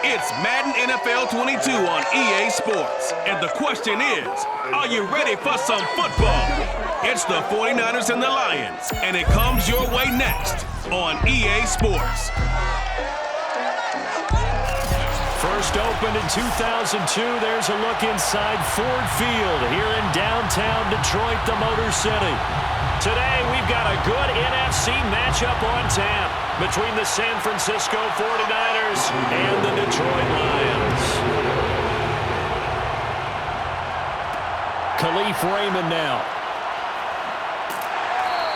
It's Madden NFL 22 on EA Sports. And the question is, are you ready for some football? It's the 49’ers and the Lions, and it comes your way next on EA Sports. First opened in 2002, there's a look inside Ford Field here in downtown Detroit, the Motor City. Today, we've got a good NFC matchup on tap between the San Francisco 49’ers and the Detroit Lions. Khalif Raymond now.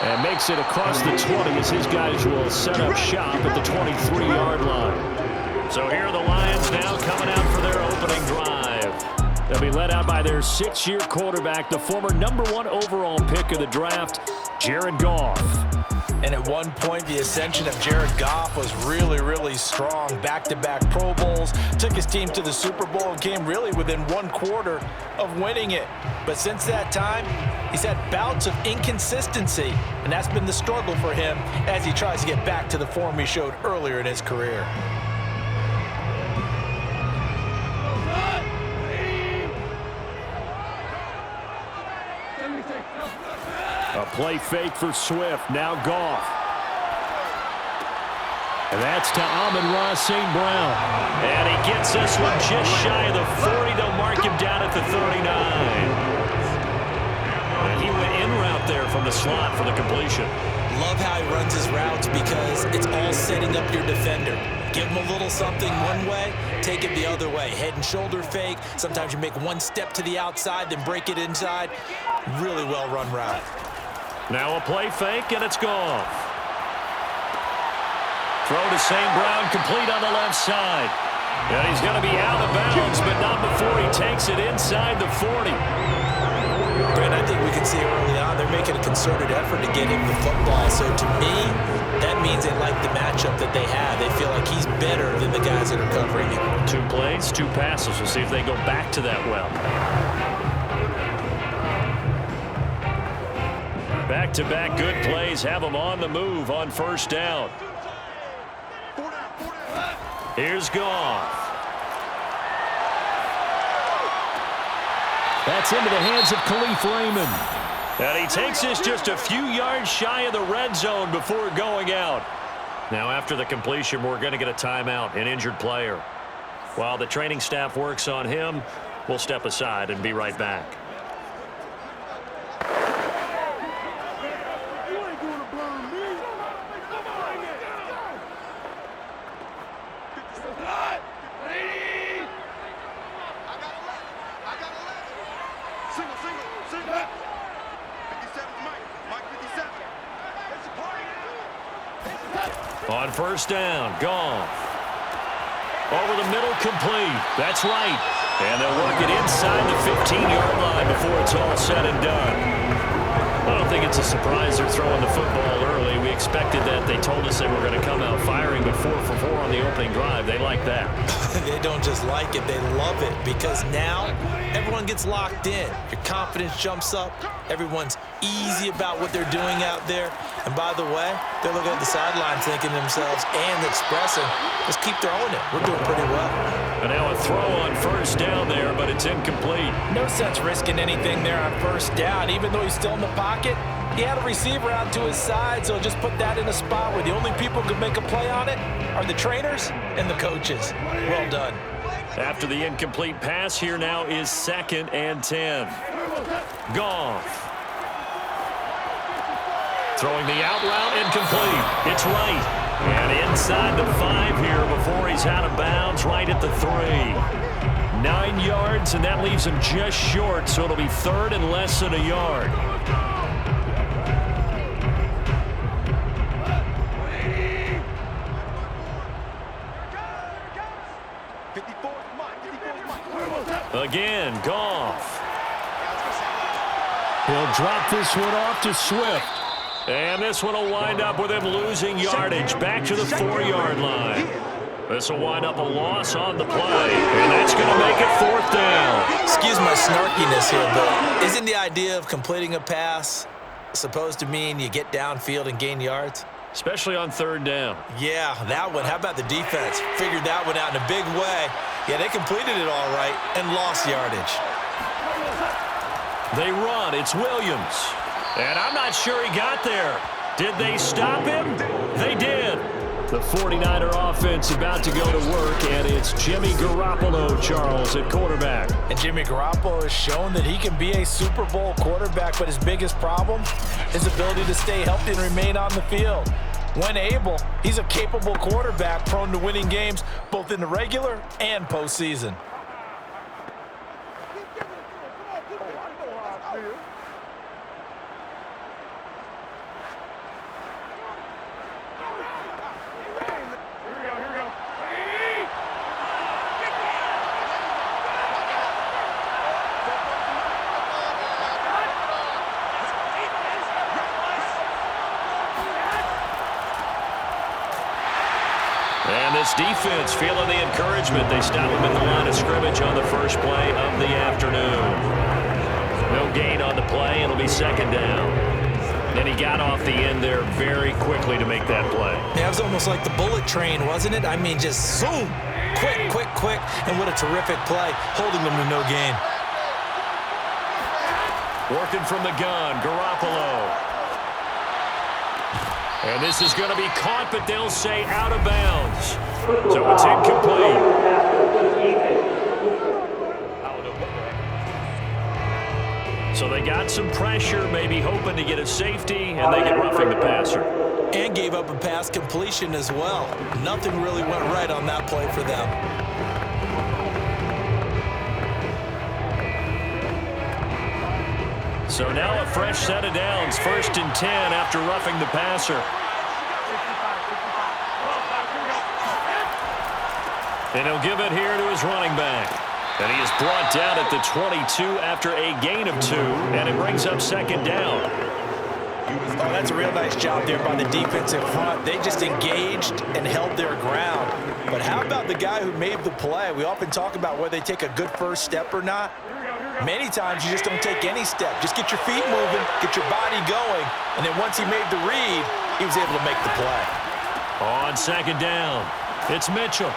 And makes it across the 20 as his guys will set up shop at the 23-yard line. So here are the Lions now coming out for their opening drive. They'll be led out by their 6-year quarterback, the former #1 overall pick of the draft, Jared Goff. And at one point, the ascension of Jared Goff was really, really strong. Back-to-back Pro Bowls, took his team to the Super Bowl and came really within 1/4 of winning it. But since that time, he's had bouts of inconsistency, and that's been the struggle for him as he tries to get back to the form he showed earlier in his career. A play fake for Swift. Now Goff. And that's to Amon-Ra St. Brown. And he gets this one just shy of the 40. They'll mark him down at the 39. And he went in route there from the slot for the completion. Love how he runs his routes because it's all setting up your defender. Give him a little something one way, take it the other way. Head and shoulder fake. Sometimes you make one step to the outside, then break it inside. Really well-run route. Now a play fake, and it's Goff. Throw to St. Brown, complete on the left side. And he's going to be out of bounds, but not before he takes it inside the 40. Brent, I think we can see early on they're making a concerted effort to get him the football. So to me, that means they like the matchup that they have. They feel like he's better than the guys that are covering him. 2 plays, 2 passes. We'll see if they go back to that well. Back-to-back good plays have them on the move on first down. Here's Goff. That's into the hands of Khalif Raymond. And he takes this just a few yards shy of the red zone before going out. Now after the completion, we're going to get a timeout, an injured player. While the training staff works on him, we'll step aside and be right back. On first down, Goff. Over the middle, complete. That's right. And they'll work it inside the 15-yard line before it's all said and done. I don't think it's a surprise they're throwing the football early. We expected that. They told us they were going to come out firing, but 4 for 4 on the opening drive. They like that. They don't just like it, they love it, because now everyone gets locked in. Your confidence jumps up. Everyone's easy about what they're doing out there. And by the way, they're looking at the sidelines thinking to themselves and expressing, just keep throwing it. We're doing pretty well. And now a throw on first down there, but it's incomplete. No sense risking anything there on first down. Even though he's still in the pocket, he had a receiver out to his side, so just put that in a spot where the only people who can make a play on it are the trainers and the coaches. Well done. After the incomplete pass, here now is 2nd and 10. Goff. Throwing the out route, incomplete. It's right. And inside the 5 here before he's out of bounds, right at the 3. 9 yards, and that leaves him just short, so it'll be 3rd and less than a yard. Again, Goff. He'll drop this one off to Swift. And this one will wind up with him losing yardage back to the 4-yard line. This will wind up a loss on the play. And that's going to make it 4th down. Excuse my snarkiness here, but isn't the idea of completing a pass supposed to mean you get downfield and gain yards? especially on third down. Yeah, that one. How about the defense? Figured that one out in a big way. Yeah, they completed it all right and lost yardage. They run. It's Williams. And I'm not sure he got there. Did they stop him? They did. The 49er offense about to go to work, and it's Jimmy Garoppolo, Charles, at quarterback. And Jimmy Garoppolo has shown that he can be a Super Bowl quarterback, but his biggest problem, his ability to stay healthy and remain on the field. When able, he's a capable quarterback prone to winning games both in the regular and postseason. And this defense feeling the encouragement. They stop him at the line of scrimmage on the first play of the afternoon. No gain on the play. It'll be second down. And he got off the end there very quickly to make that play. Yeah, it was almost like the bullet train, wasn't it? I mean, just zoom. Quick, quick, quick. And what a terrific play, holding them to no gain. Working from the gun, Garoppolo. And this is going to be caught, but they'll say out of bounds. So it's incomplete. So they got some pressure, maybe hoping to get a safety, and they get roughing the passer. And gave up a pass completion as well. Nothing really went right on that play for them. So now a fresh set of downs, 1st and 10 after roughing the passer. And he'll give it here to his running back. And he is brought down at the 22 after a gain of 2, and it brings up second down. Oh, that's a real nice job there by the defensive front. They just engaged and held their ground. But how about the guy who made the play? We often talk about whether they take a good first step or not. Many times you just don't take any step. Just get your feet moving, get your body going, and then once he made the read, he was able to make the play. On second down, it's Mitchell.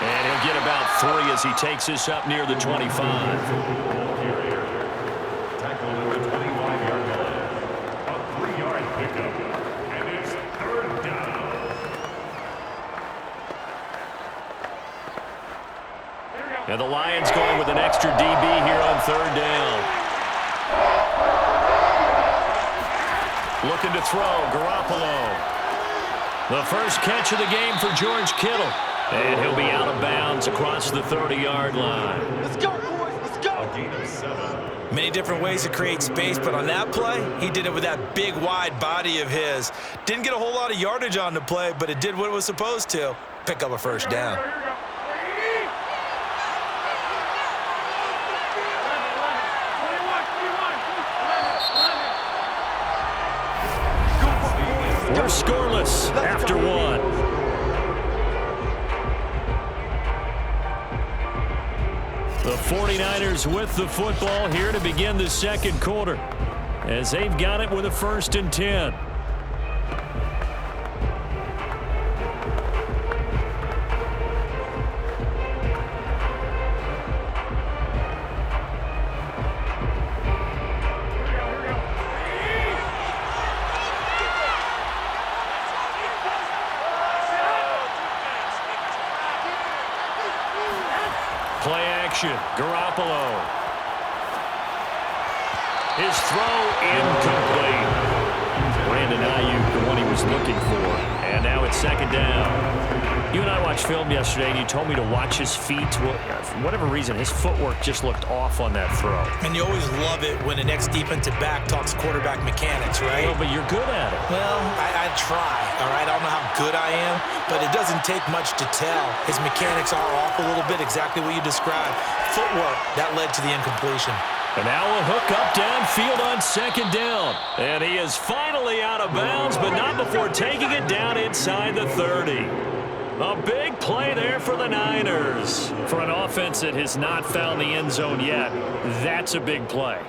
And he'll get about 3 as he takes this up near the 25. And the Lions going with an extra DB here on third down. Looking to throw, Garoppolo. The first catch of the game for George Kittle. And he'll be out of bounds across the 30-yard line. Let's go, boys. Let's go. A gain of 7. Many different ways to create space, but on that play, he did it with that big, wide body of his. Didn't get a whole lot of yardage on the play, but it did what it was supposed to. Pick up a first down. We're scoreless after 1. The 49ers with the football here to begin the second quarter as they've got it with a 1st and 10. Play action, Garoppolo. His throw incomplete. Brandon Ayuk, the one he was looking for. And now it's second down. You and I watched film yesterday, and you told me to watch his feet. Well, for whatever reason, his footwork just looked off on that throw. And you always love it when the next defensive back talks quarterback mechanics, right? Well, but you're good at it. Well, I try, all right? I don't know how good I am, but it doesn't take much to tell. His mechanics are off a little bit, exactly what you described. Footwork, that led to the incompletion. And now a hook up downfield on second down. And he is finally out of bounds, but not before taking it down inside the 30. A big play there for the Niners. For an offense that has not found the end zone yet, that's a big play.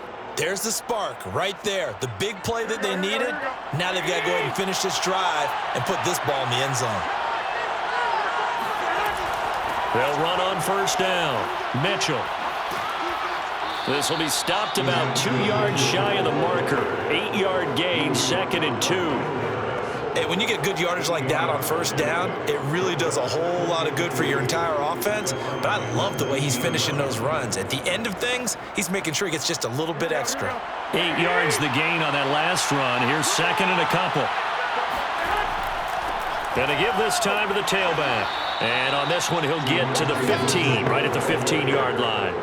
There's the spark right there. The big play that they needed. Now they've got to go ahead and finish this drive and put this ball in the end zone. They'll run on first down. Mitchell. This will be stopped about 2 yards shy of the marker. 8-yard gain, 2nd and 2. Hey, when you get good yardage like that on first down, it really does a whole lot of good for your entire offense. But I love the way he's finishing those runs. At the end of things, he's making sure he gets just a little bit extra. 8 yards the gain on that last run. Here's 2nd and a couple. Gonna give this time to the tailback. And on this one, he'll get to the 15, right at the 15-yard line.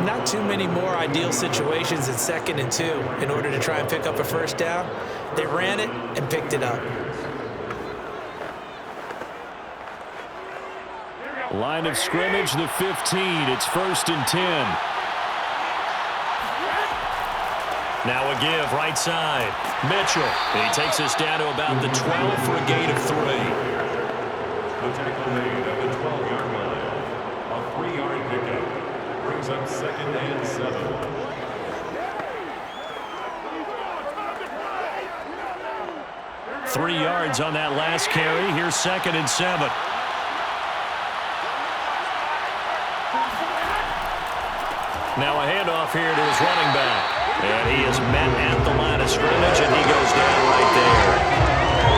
Not too many more ideal situations in 2nd and 2 in order to try and pick up a first down. They ran it and picked it up. Line of scrimmage, the 15. It's 1st and 10. Now a give, right side. Mitchell. He takes us down to about the 12 for a gain of 3. The tackle made at the 12-yard line. A 3-yard pickup brings up 2nd and 7. Three yards on that last carry. Here's 2nd and 7. Now a handoff here to his running back. And he is met at the line of scrimmage, and he goes down right there.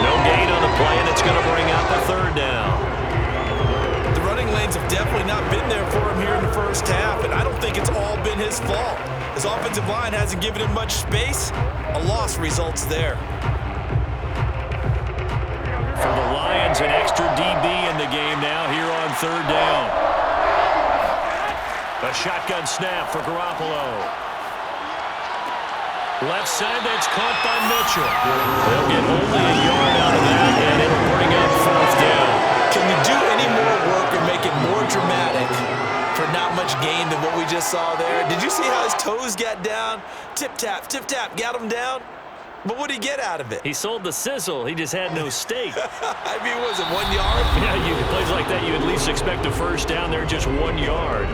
No gain on the play, and it's going to bring up a 3rd down. The running lanes have definitely not been there for him here in the first half, and I don't think it's all been his fault. His offensive line hasn't given him much space. A loss results there. For the Lions, an extra DB in the game now here on 3rd down. A shotgun snap for Garoppolo. Left side, that's caught by Mitchell. They'll get only a yard out of that, and it'll bring up 4th down. Can you do any more work or make it more dramatic for not much gain than what we just saw there? Did you see how his toes got down? Tip-tap, got him down. But what did he get out of it? He sold the sizzle. He just had no steak. I mean, was it 1 yard? Yeah, plays like that, you at least expect a first down. They're just 1 yard.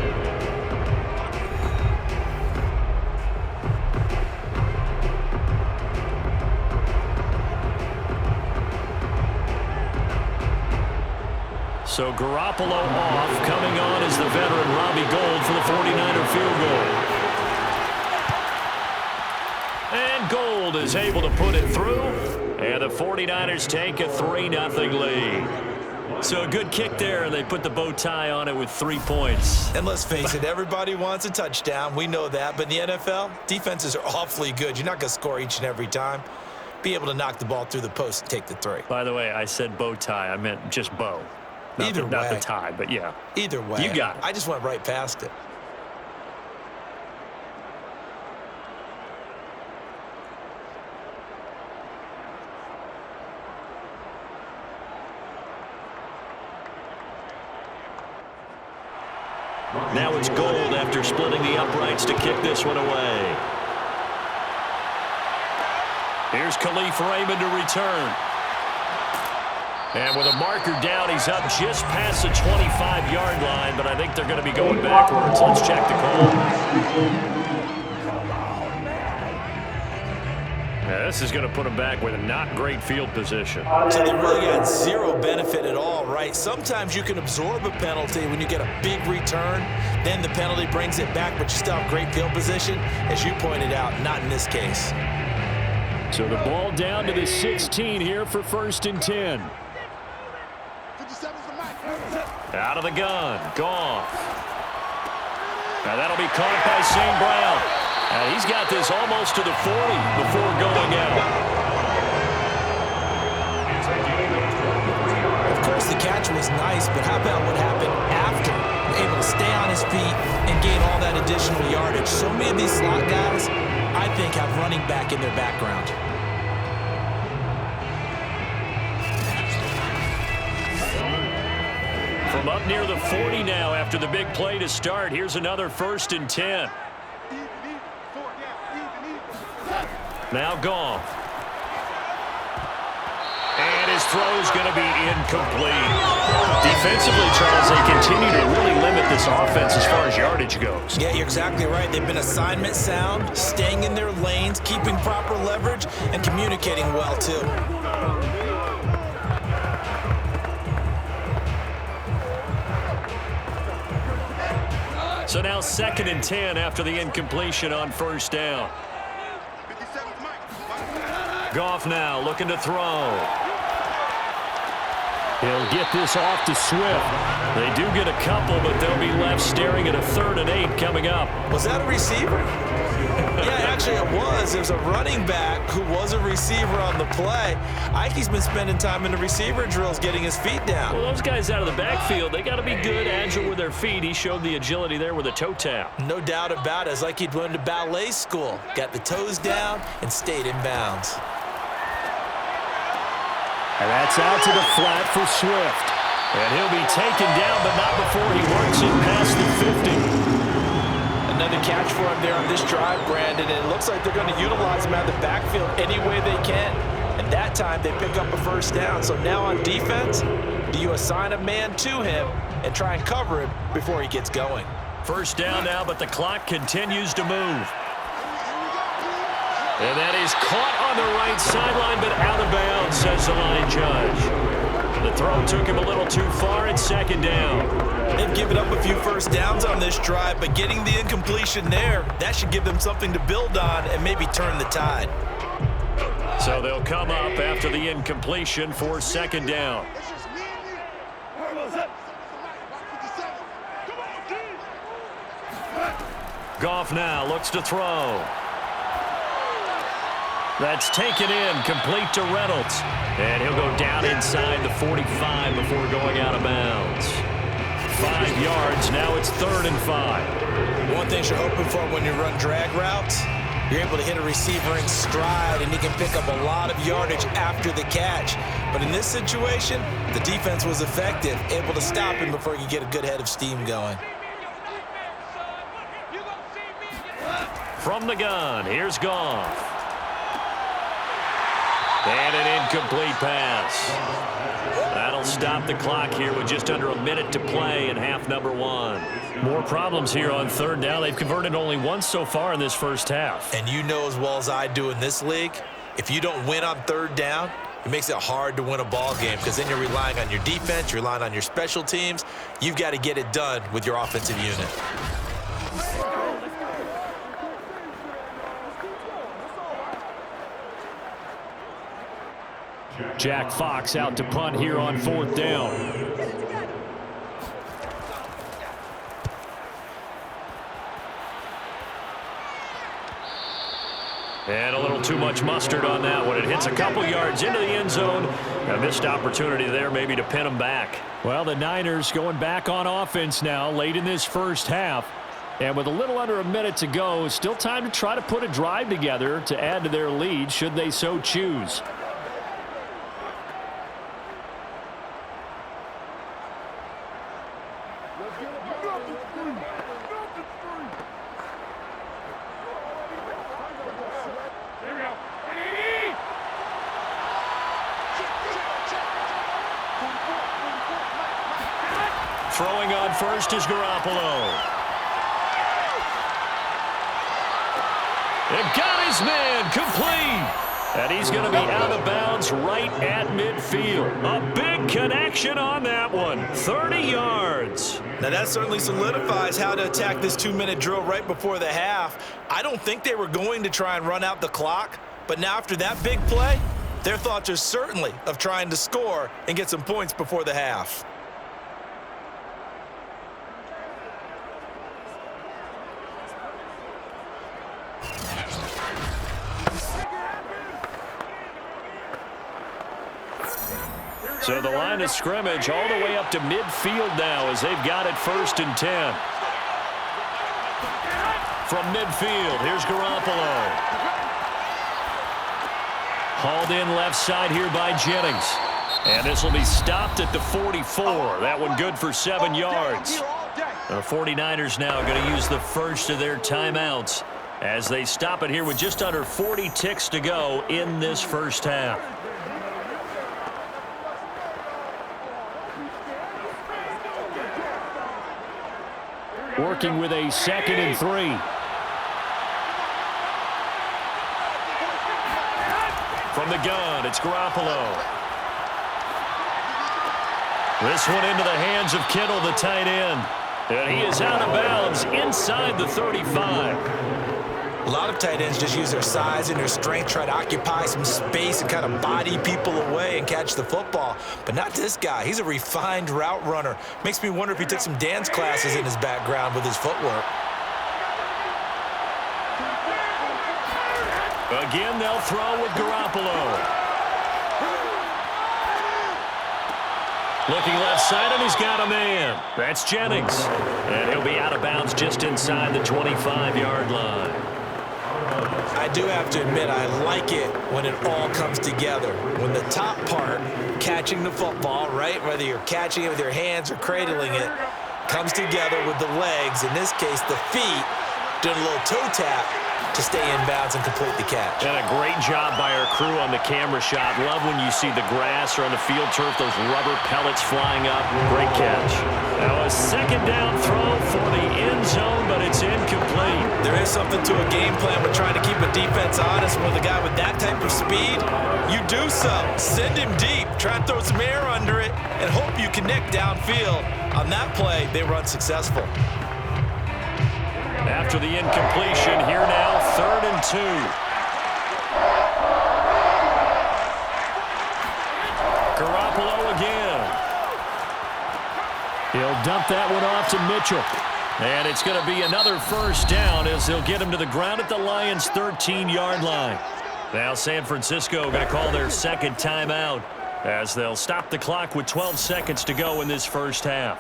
So Garoppolo off. Coming on is the veteran Robbie Gould for the 49er field goal. And Gould is able to put it through. And the 49ers take a 3-0 lead. So a good kick there, and they put the bow tie on it with 3 points. And let's face it, everybody wants a touchdown. We know that. But in the NFL, defenses are awfully good. You're not going to score each and every time. Be able to knock the ball through the post and take the 3. By the way, I said bow tie. I meant just bow. Not the tie, but yeah. Either way. You got it. I just went right past it. Now it's Gould after splitting the uprights to kick this one away. Here's Khalif Raymond to return. And with a marker down, he's up just past the 25-yard line, but I think they're going to be going backwards. Let's check the call. Yeah, this is going to put them back with a not great field position. So they really got zero benefit at all, right? Sometimes you can absorb a penalty when you get a big return. Then the penalty brings it back, but you still have great field position. As you pointed out, not in this case. So the ball down to the 16 here for 1st and 10. Out of the gun, Goff. Now that'll be caught by St. Brown. He's got this almost to the 40 before going out. Of course, the catch was nice, but how about what happened after? Able to stay on his feet and gain all that additional yardage. So many of these slot guys, I think, have running back in their background. From up near the 40 now after the big play to start. Here's another 1st and 10. Now Goff. And his throw's going to be incomplete. Defensively, Charles, they continue to really limit this offense as far as yardage goes. Yeah, you're exactly right. They've been assignment sound, staying in their lanes, keeping proper leverage, and communicating well, too. So now 2nd and 10 after the incompletion on first down. Goff now looking to throw. He'll get this off to Swift. They do get a couple, but they'll be left staring at a 3rd and 8 coming up. Was that a receiver? Yeah, actually it was. There's a running back who was a receiver on the play. Ike's been spending time in the receiver drills getting his feet down. Well, those guys out of the backfield, they got to be good, agile with their feet. He showed the agility there with a toe tap. No doubt about it. It's like he'd went to ballet school. Got the toes down and stayed in bounds. And that's out to the flat for Swift. And he'll be taken down, but not before he works it past the 50. Another catch for him there on this drive, Brandon. And it looks like they're going to utilize him out of the backfield any way they can. And that time they pick up a first down. So now on defense, do you assign a man to him and try and cover him before he gets going? First down now, but the clock continues to move. And that is caught on the right sideline, but out of bounds, says the line judge. The throw took him a little too far at 2nd down. They've given up a few first downs on this drive, but getting the incompletion there, that should give them something to build on and maybe turn the tide. So they'll come up after the incompletion for 2nd down. Goff now looks to throw. That's taken in, complete to Reynolds. And he'll go down inside the 45 before going out of bounds. 5 yards, now it's 3rd and 5. One thing you're hoping for when you run drag routes, you're able to hit a receiver in stride, and he can pick up a lot of yardage after the catch. But in this situation, the defense was effective, able to stop him before he could get a good head of steam going. From the gun, here's Goff. And an incomplete pass. That'll stop the clock here with just under a minute to play in half number 1. More problems here on 3rd down. They've converted only once so far in this first half. And you know as well as I do in this league, if you don't win on 3rd down, it makes it hard to win a ball game because then you're relying on your defense, you're relying on your special teams. You've got to get it done with your offensive unit. Jack Fox out to punt here on 4th down. And a little too much mustard on that one. It hits a couple yards into the end zone. A missed opportunity there maybe to pin them back. Well, the Niners going back on offense now late in this first half. And with a little under a minute to go, still time to try to put a drive together to add to their lead should they so choose. Throwing on first is Garoppolo. It got his man complete. And he's going to be out of bounds right at midfield. A big connection on that one. 30 yards. Now that certainly solidifies how to attack this 2-minute drill right before the half. I don't think they were going to try and run out the clock, but now after that big play, their thoughts are certainly of trying to score and get some points before the half. So the line of scrimmage all the way up to midfield now as they've got it 1st and 10. From midfield, here's Garoppolo. Hauled in left side here by Jennings. And this will be stopped at the 44. That one good for 7 yards. The 49ers now going to use the first of their timeouts as they stop it here with just under 40 ticks to go in this first half. working with a 2nd and 3. From the gun, it's Garoppolo. This one into the hands of Kittle, the tight end. And he is out of bounds inside the 35. A lot of tight ends just use their size and their strength, try to occupy some space and kind of body people away and catch the football. But not this guy. He's a refined route runner. Makes me wonder if he took some dance classes in his background with his footwork. Again, they'll throw with Garoppolo. Looking left side, and he's got a man. That's Jennings. And he'll be out of bounds just inside the 25-yard line. I do have to admit, I like it when it all comes together. When the top part, catching the football, right, whether you're catching it with your hands or cradling it, comes together with the legs, in this case the feet, doing a little toe tap to stay in bounds and complete the catch. And a great job by our crew on the camera shot. Love when you see the grass or on the field turf, those rubber pellets flying up. Great catch. Now a 2nd down throw for the end zone, but it's incomplete. There is something to a game plan with trying to keep a defense honest. With a guy with that type of speed, you do so. Send him deep. Try and throw some air under it and hope you connect downfield. On that play, they were unsuccessful. After the incompletion, here now, 3rd and 2. Garoppolo again. He'll dump that one off to Mitchell. And it's going to be another 1st down as they'll get him to the ground at the Lions' 13-yard line. Now San Francisco going to call their 2nd timeout as they'll stop the clock with 12 seconds to go in this first half.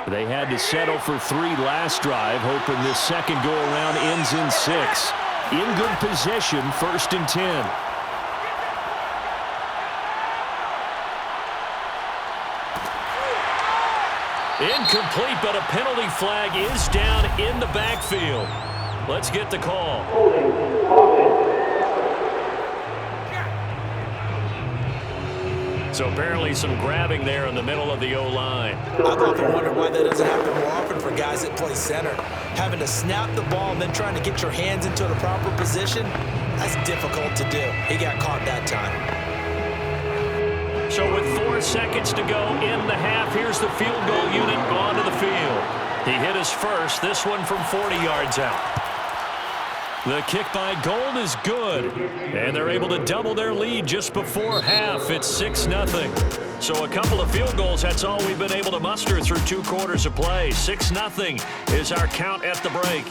They had to settle for 3 last drive, hoping this second go-around ends in 6. In good position, 1st and 10. Incomplete, but a penalty flag is down in the backfield. Let's get the call. So apparently some grabbing there in the middle of the O-line. I've often wondered why that doesn't happen more often for guys that play center. Having to snap the ball and then trying to get your hands into the proper position, that's difficult to do. He got caught that time. So with 4 seconds to go in the half, here's the field goal unit onto the field. He hit his first, this one from 40 yards out. The kick by Gold is good, and they're able to double their lead just before half. It's 6-0. So a couple of field goals, that's all we've been able to muster through 2 quarters of play. 6-0 is our count at the break.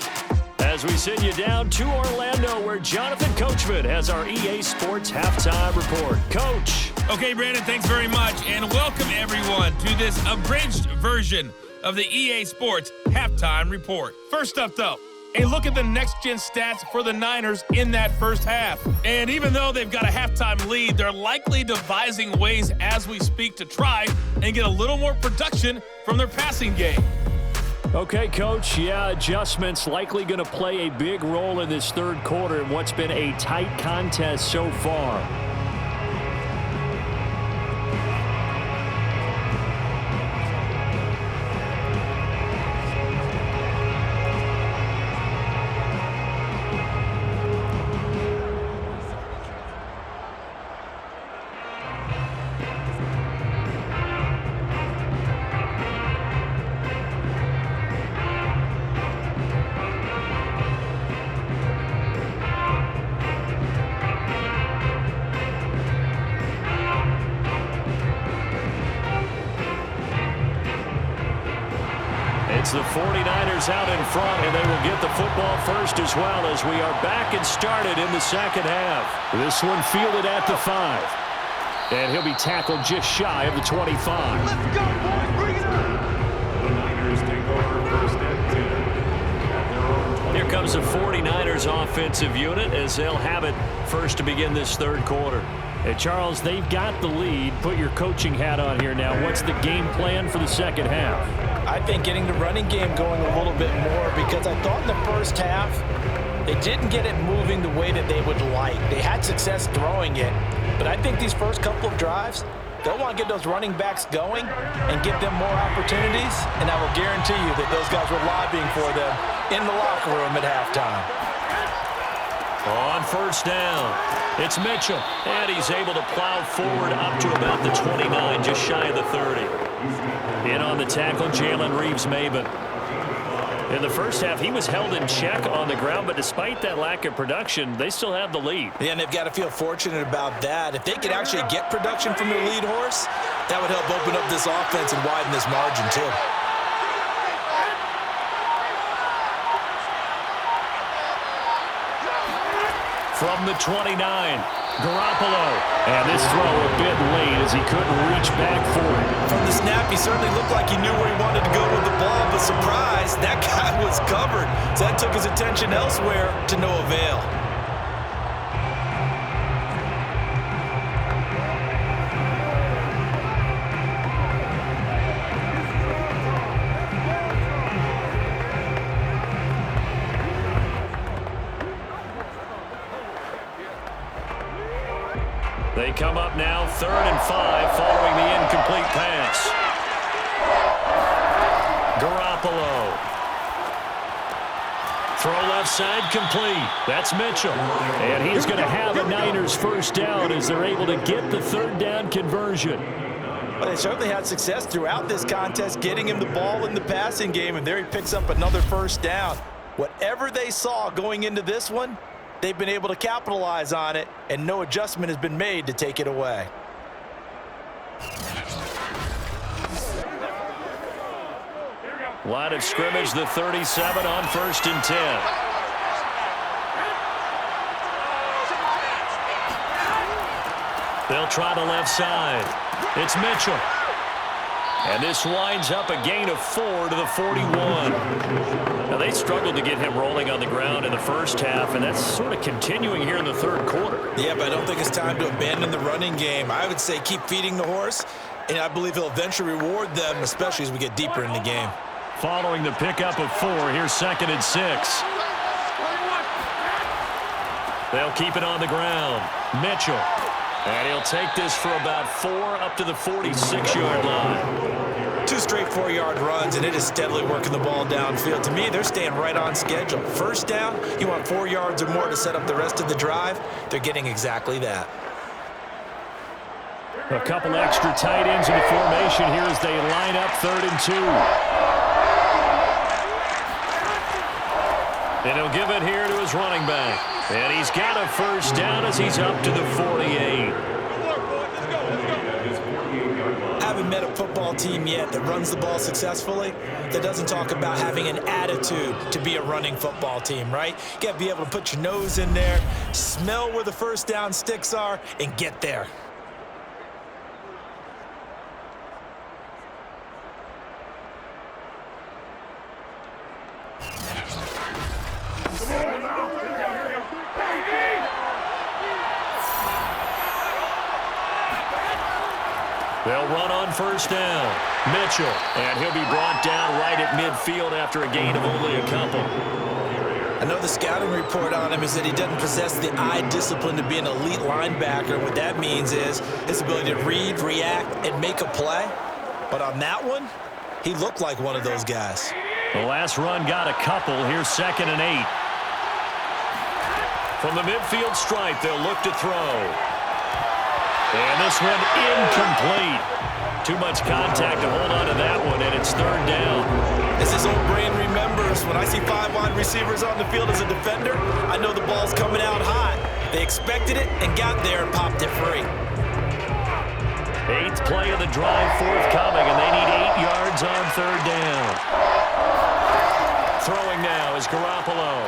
As we send you down to Orlando, where Jonathan Coachman has our EA Sports Halftime Report. Coach. Okay, Brandon, thanks very much, and welcome everyone to this abridged version of the EA Sports Halftime Report. First up, though, a look at the next-gen stats for the Niners in that first half. And even though they've got a halftime lead, they're likely devising ways as we speak to try and get a little more production from their passing game. Okay, Coach, yeah, adjustments likely going to play a big role in this 3rd quarter in what's been a tight contest so far. It's the 49ers out in front, and they will get the football first as well as we are back and started in the second half. This one fielded at the 5. And he'll be tackled just shy of the 25. Let's go, boys. Bring it on. The Niners take over 1st and 10. At their own 20. Here comes the 49ers offensive unit as they'll have it first to begin this 3rd quarter. Hey, Charles, they've got the lead. Put your coaching hat on here now. What's the game plan for the second half? I think getting the running game going a little bit more, because I thought in the first half They didn't get it moving the way that they would like. They had success throwing it, but I think these first couple of drives, they'll want to get those running backs going and give them more opportunities, and I will guarantee you that those guys were lobbying for them in the locker room at halftime. On first down, it's Mitchell, and he's able to plow forward up to about the 29, just shy of the 30. In on the tackle, Jalen Reeves-Maybin. In the first half, he was held in check on the ground, but despite that lack of production, they still have the lead. Yeah, and they've got to feel fortunate about that. If they could actually get production from their lead horse, that would help open up this offense and widen this margin too. From the 29, Garoppolo. And this throw a bit late as he couldn't reach back for it. From the snap, he certainly looked like he knew where he wanted to go with the ball, but surprise, that guy was covered. So that took his attention elsewhere to no avail. They come up now 3rd and 5 following the incomplete pass. Garoppolo. Throw left side complete. That's Mitchell. And he's going to have a Niners first down as they're able to get the 3rd down conversion. Well, they certainly had success throughout this contest, getting him the ball in the passing game, and there he picks up another first down. Whatever they saw going into this one, they've been able to capitalize on it, and no adjustment has been made to take it away. Line of scrimmage, the 37 on 1st and 10. They'll try the left side. It's Mitchell. And this winds up a gain of 4 to the 41. Now, they struggled to get him rolling on the ground in the first half, and that's sort of continuing here in the 3rd quarter. Yeah, but I don't think it's time to abandon the running game. I would say keep feeding the horse, and I believe he'll eventually reward them, especially as we get deeper in the game. Following the pickup of 4, here's 2nd and 6. They'll keep it on the ground. Mitchell. And he'll take this for about 4 up to the 46-yard line. 2 straight 4-yard runs, and it is steadily working the ball downfield. To me, they're staying right on schedule. First down, you want 4 yards or more to set up the rest of the drive. They're getting exactly that. A couple extra tight ends in the formation here as they line up 3rd and 2. And he'll give it here to his running back. And he's got a first down as he's up to the 48. I haven't met a football team yet that runs the ball successfully that doesn't talk about having an attitude to be a running football team, right? You got to be able to put your nose in there, smell where the first down sticks are, and get there. They'll run on first down. Mitchell, and he'll be brought down right at midfield after a gain of only a couple. I know the scouting report on him is that he doesn't possess the eye discipline to be an elite linebacker. What that means is his ability to read, react, and make a play. But on that one, he looked like one of those guys. The last run got a couple. Here's 2nd and 8. From the midfield stripe, they'll look to throw. And this one incomplete. Too much contact to hold on to that one, and it's 3rd down. As his old brain remembers, when I see 5 wide receivers on the field as a defender, I know the ball's coming out hot. They expected it and got there and popped it free. 8th play of the drive forthcoming, and they need 8 yards on 3rd down. Throwing now is Garoppolo.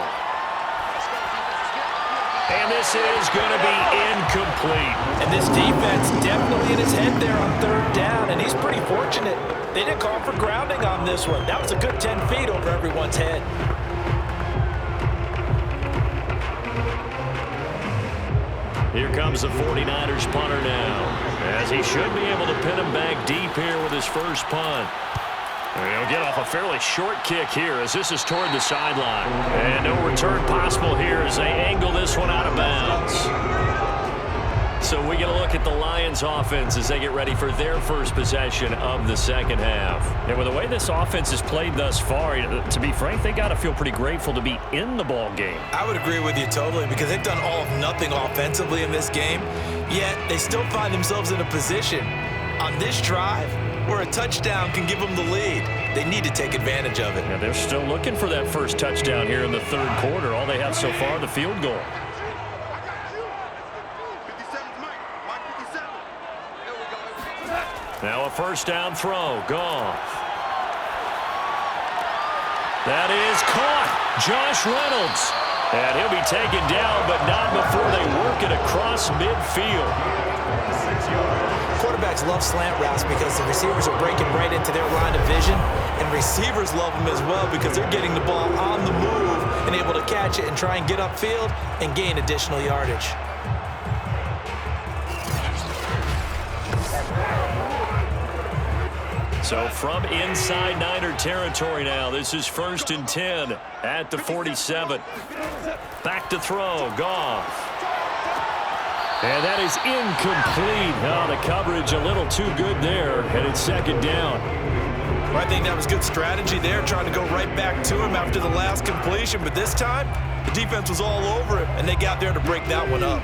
And this is going to be incomplete. And this defense definitely in his head there on 3rd down, and he's pretty fortunate. They didn't call for grounding on this one. That was a good 10 feet over everyone's head. Here comes the 49ers punter now, as he should be able to pin him back deep here with his first punt. They'll get off a fairly short kick here as this is toward the sideline. And no return possible here as they angle this one out of bounds. So we get a look at the Lions offense as they get ready for their first possession of the second half. And with the way this offense has played thus far, to be frank, they got to feel pretty grateful to be in the ball game. I would agree with you totally because they've done all of nothing offensively in this game, yet they still find themselves in a position on this drive where a touchdown can give them the lead. They need to take advantage of it. Yeah, they're still looking for that first touchdown here in the third quarter. All they have so far, the field goal. Now a first down throw. Goff. That is caught. Josh Reynolds. And he'll be taken down, but not before they work it across midfield. Quarterbacks love slant routes because the receivers are breaking right into their line of vision, and receivers love them as well because they're getting the ball on the move and able to catch it and try and get upfield and gain additional yardage. So from inside Niner territory now, this is 1st and 10 at the 47. Back to throw, Goff. And that is incomplete. Oh, the coverage a little too good there, and it's second down. Well, I think that was good strategy there, trying to go right back to him after the last completion, but this time, the defense was all over him, and they got there to break that one up.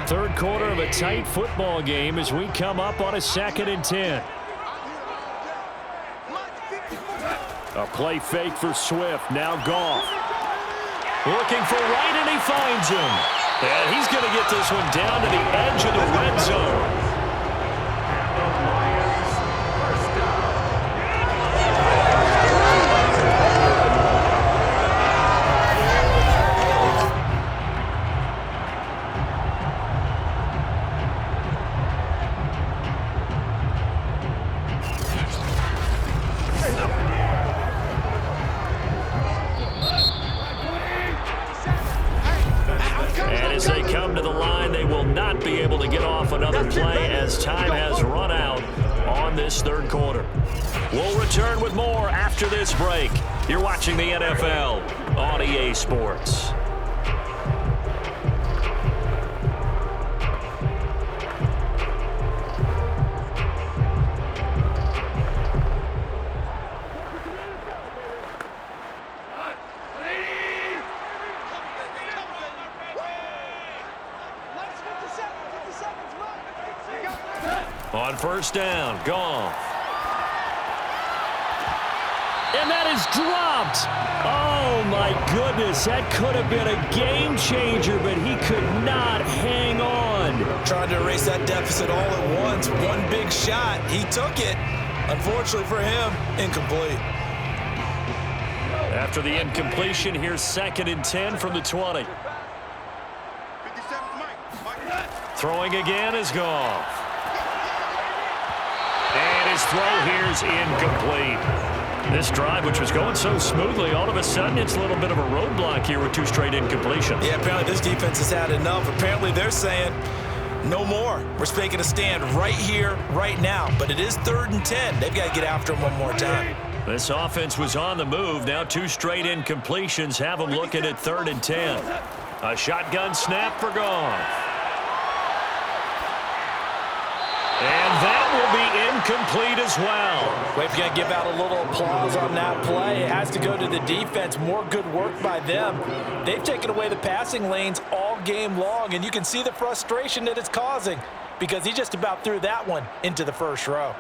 Third quarter of a tight football game as we come up on a 2nd and 10. A play fake for Swift. Now Goff. Looking for Wright, and he finds him. And he's going to get this one down to the edge of the red zone. As they come to the line, they will not be able to get off another play as time has run out on this third quarter. We'll return with more after this break. You're watching the NFL on EA Sports. On first down, Goff. And that is dropped. Oh, my goodness. That could have been a game changer, but he could not hang on. Trying to erase that deficit all at once. One big shot. He took it. Unfortunately for him, incomplete. After the incompletion, here's 2nd and 10 from the 20. Throwing again is Goff. And his throw here is incomplete. This drive, which was going so smoothly, all of a sudden it's a little bit of a roadblock here with 2 straight incompletions. Yeah, apparently this defense has had enough. Apparently they're saying, no more. We're making a stand right here, right now. But it is 3rd and 10. They've got to get after him one more time. This offense was on the move. Now 2 straight incompletions have them looking at 3rd and 10. A shotgun snap for Goff. And that will be incomplete as well. We've got to give out a little applause on that play. It has to go to the defense. More good work by them. They've taken away the passing lanes all game long, and you can see the frustration that it's causing because he just about threw that one into the first row.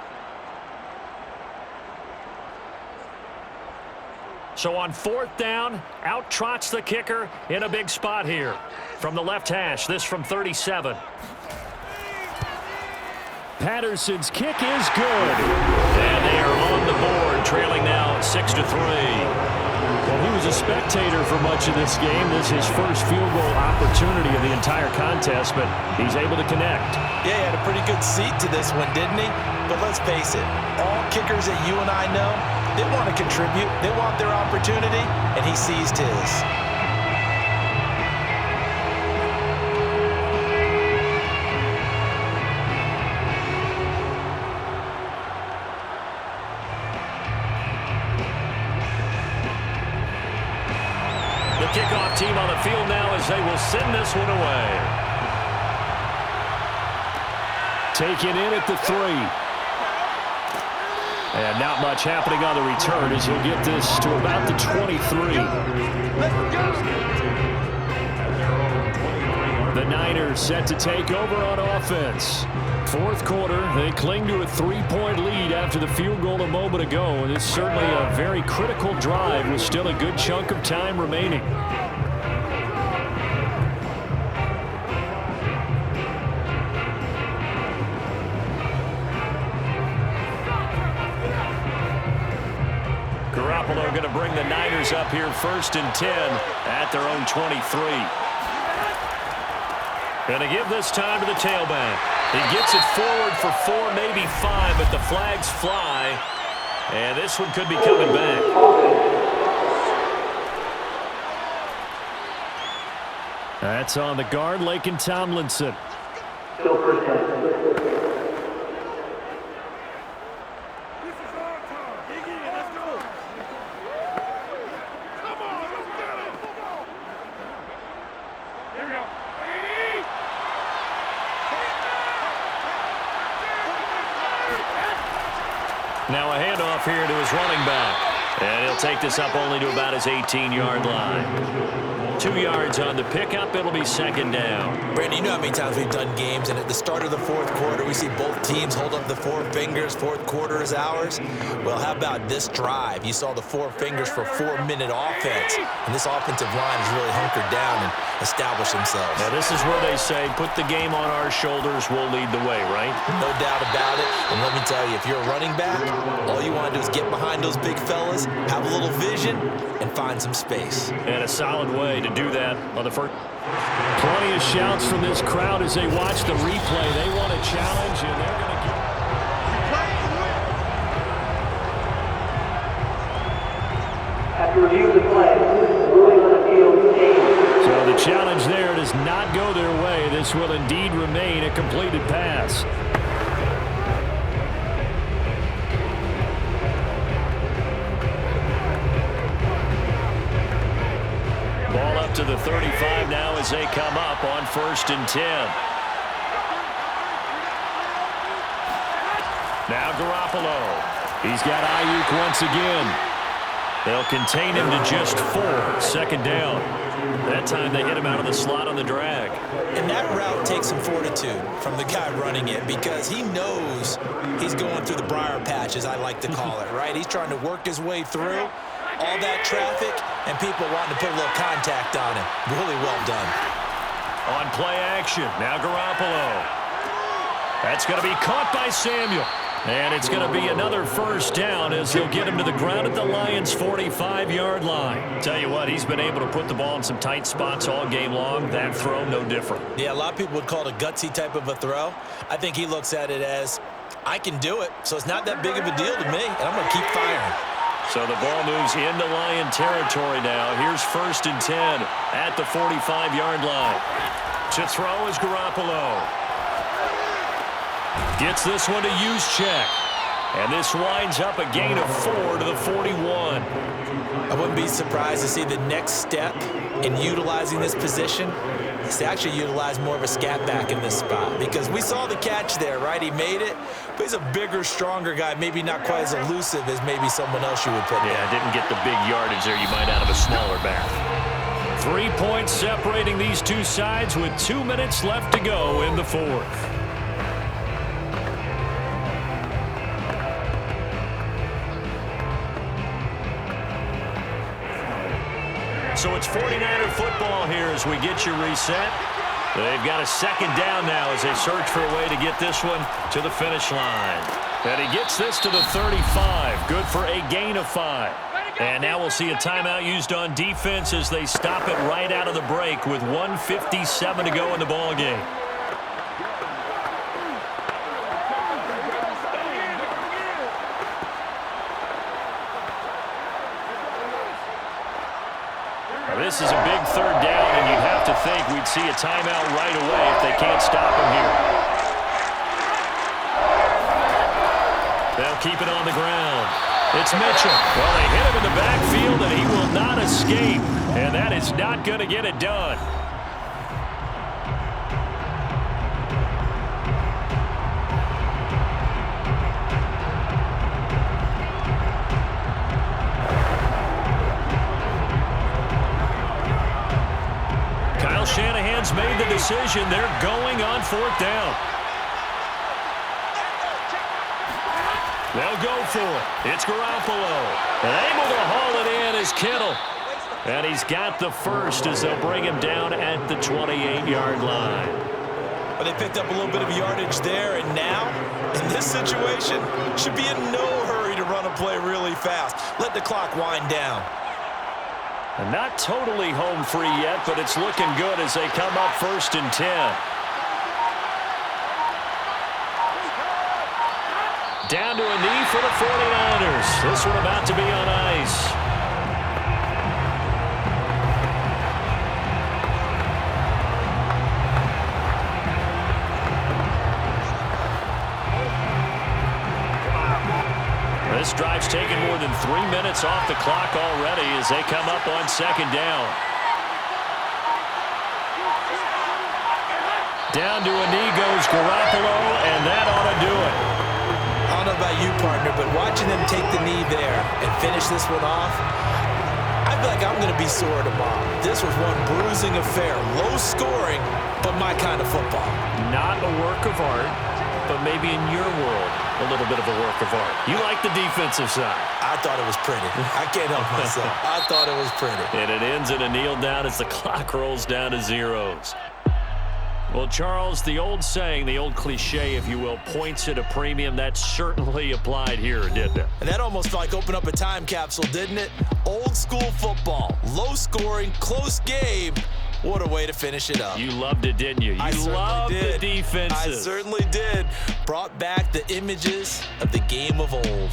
So on 4th down, out trots the kicker in a big spot here. From the left hash, this from 37. Patterson's kick is good. And they are on the board, trailing now 6-3. Well, he was a spectator for much of this game. This is his first field goal opportunity of the entire contest, but he's able to connect. Yeah, he had a pretty good seat to this one, didn't he? But let's face it, all kickers that you and I know, they want to contribute. They want their opportunity, and he seized his. kickoff team on the field now as they will send this one away. Taken in at the 3. And not much happening on the return as he'll get this to about the 23. The Niners set to take over on offense. Fourth quarter, they cling to a 3-point lead after the field goal a moment ago, and it's certainly a very critical drive with still a good chunk of time remaining. Garoppolo going to bring the Niners up here 1st and 10 at their own 23. Going to give this time to the tailback. He gets it forward for 4, maybe 5, but the flags fly. And this one could be coming back. That's on the guard, Laken Tomlinson. Still first down. Now a handoff here to his running back. And he'll take this up only to about his 18-yard line. 2 yards on the pickup. It'll be 2nd down. Brandon, you know how many times we've done games, and at the start of the fourth quarter, we see both teams hold up the 4 fingers. Fourth quarter is ours. Well, how about this drive? You saw the 4 fingers for 4-minute offense, and this offensive line has really hunkered down and established themselves. Now, this is where they say, put the game on our shoulders, we'll lead the way, right? No doubt about it. And let me tell you, if you're a running back, all you want to do is get behind those big fellas, have a little vision, and find some space. And a solid way to do that on the first. Plenty of shouts from this crowd as they watch the replay. They want a challenge, and they're going to give. After review of the play, ruling on the field game. So the challenge there does not go their way. This will indeed remain a completed pass. Ball up to the 35 now as they come up on 1st and 10. Now Garoppolo. He's got Ayuk once again. They'll contain him to just 4. 2nd down. That time they hit him out of the slot on the drag. And that route takes some fortitude from the guy running it because he knows he's going through the briar patch, as I like to call it, right? He's trying to work his way through all that traffic and people wanting to put a little contact on him. Really well done. On play action, now Garoppolo. That's going to be caught by Samuel. And it's going to be another 1st down as he'll get him to the ground at the Lions' 45-yard line. Tell you what, he's been able to put the ball in some tight spots all game long. That throw, no different. Yeah, a lot of people would call it a gutsy type of a throw. I think he looks at it as, I can do it, so it's not that big of a deal to me, and I'm going to keep firing. So the ball moves into Lion territory now. Here's 1st and 10 at the 45-yard line. To throw is Garoppolo. Gets this one to Juszczyk. And this winds up a gain of 4 to the 41. I wouldn't be surprised to see the next step in utilizing this position is to actually utilize more of a scat back in this spot. Because we saw the catch there, right? He made it, but he's a bigger, stronger guy. Maybe not quite as elusive as maybe someone else you would put there. Yeah, didn't get the big yardage there you might out of a smaller back. 3 points separating these two sides with 2 minutes left to go in the fourth. So it's 49er football here as we get you reset. They've got a 2nd down now as they search for a way to get this one to the finish line. And he gets this to the 35. Good for a gain of 5. And now we'll see a timeout used on defense as they stop it right out of the break with 1:57 to go in the ball game. This is a big 3rd down, and you'd have to think we'd see a timeout right away if they can't stop him here. They'll keep it on the ground. It's Mitchell. Well, they hit him in the backfield, and he will not escape. And that is not going to get it done. Kyle Shanahan's made the decision. They're going on 4th down. They'll go for it. It's Garoppolo. And able to haul it in is Kittle. And he's got the first as they'll bring him down at the 28-yard line. Well, they picked up a little bit of yardage there, and now, in this situation, should be in no hurry to run a play really fast. Let the clock wind down. And not totally home free yet, but it's looking good as they come up 1st and 10. Down to a knee for the 49ers. This one about to be on ice. This drive's taken more than 3 minutes off the clock already as they come up on 2nd down. Down to a knee goes Garoppolo, and that ought to do it. I don't know about you, partner, but watching them take the knee there and finish this one off, I feel like I'm going to be sore tomorrow. This was one bruising affair. Low scoring, but my kind of football. Not a work of art, but maybe in your world, a little bit of a work of art. You like the defensive side. I thought it was pretty. I can't help myself. I thought it was pretty. And it ends in a kneel down as the clock rolls down to zeros. Well, Charles, the old saying, the old cliche, if you will, points at a premium. That certainly applied here, didn't it? And that almost like opened up a time capsule, didn't it? Old school football, low scoring, close game. What a way to finish it up. You loved it, didn't you? You loved the defenses. I certainly did. Brought back the images of the game of old.